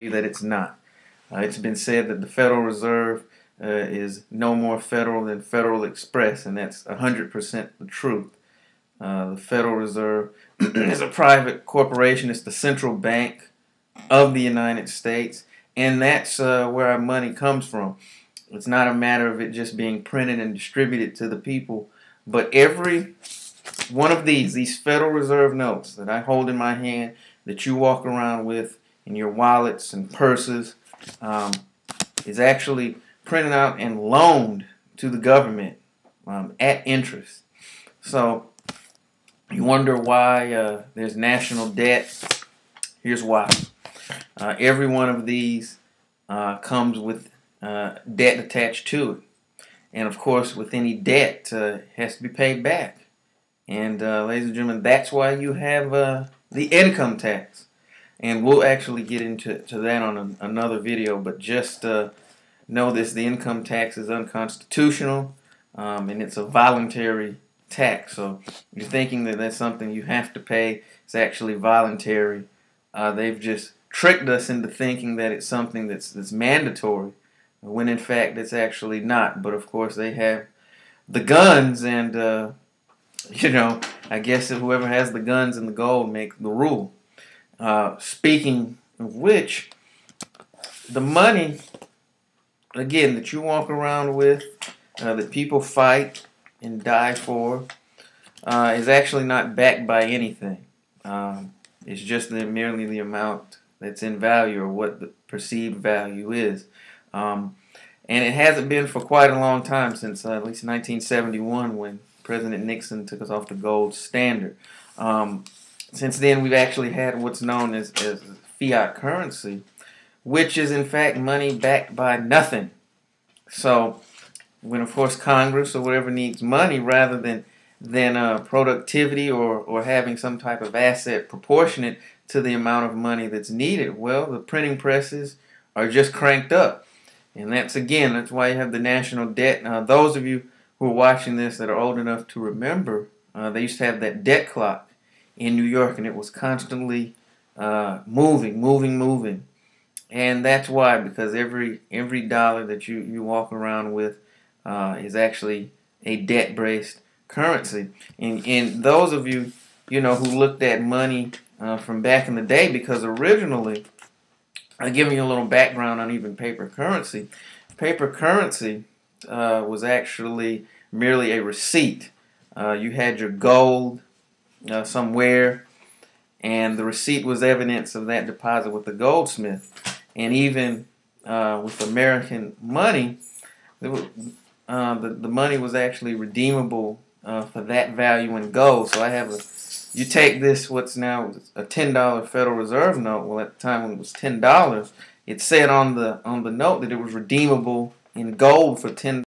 that it's not. It's been said that the Federal Reserve is no more federal than Federal Express, and that's 100% the truth. The Federal Reserve is a private corporation. It's the central bank of the United States, and that's where our money comes from. It's not a matter of it just being printed and distributed to the people, but every one of these Federal Reserve notes that I hold in my hand, that you walk around with in your wallets and purses, is actually printed out and loaned to the government at interest. So you wonder why there's national debt. Here's why. Every one of these comes with debt attached to it. And of course, with any debt, it has to be paid back. And ladies and gentlemen, that's why you have the income tax. And we'll actually get into that on another video, but just know this: the income tax is unconstitutional, and it's a voluntary tax. So you're thinking that that's something you have to pay. It's actually voluntary. They've just tricked us into thinking that it's something that's mandatory, when in fact it's actually not. But of course they have the guns, and I guess whoever has the guns and the gold make the rule. Speaking of which, the money, again, that you walk around with, that people fight and die for, is actually not backed by anything. It's just merely the amount that's in value, or what the perceived value is. And it hasn't been for quite a long time, since at least 1971, when President Nixon took us off the gold standard. Since then, we've actually had what's known as fiat currency, which is in fact money backed by nothing. So when, of course, Congress or whatever needs money, rather than productivity or having some type of asset proportionate to the amount of money that's needed, well, the printing presses are just cranked up. And that's why you have the national debt. Now, those of you who are watching this that are old enough to remember, they used to have that debt clock in New York, and it was constantly moving. And that's why, because every dollar that you walk around with is actually a debt-based currency. And those of you, who looked at money from back in the day, because originally, I'll give you a little background on even paper currency. Paper currency was actually merely a receipt. You had your gold somewhere, and the receipt was evidence of that deposit with the goldsmith. And even with American money, the money was actually redeemable for that value in gold. So you take this, what's now a $10 Federal Reserve note. Well, at the time when it was $10, it said on the note that it was redeemable in gold for $10.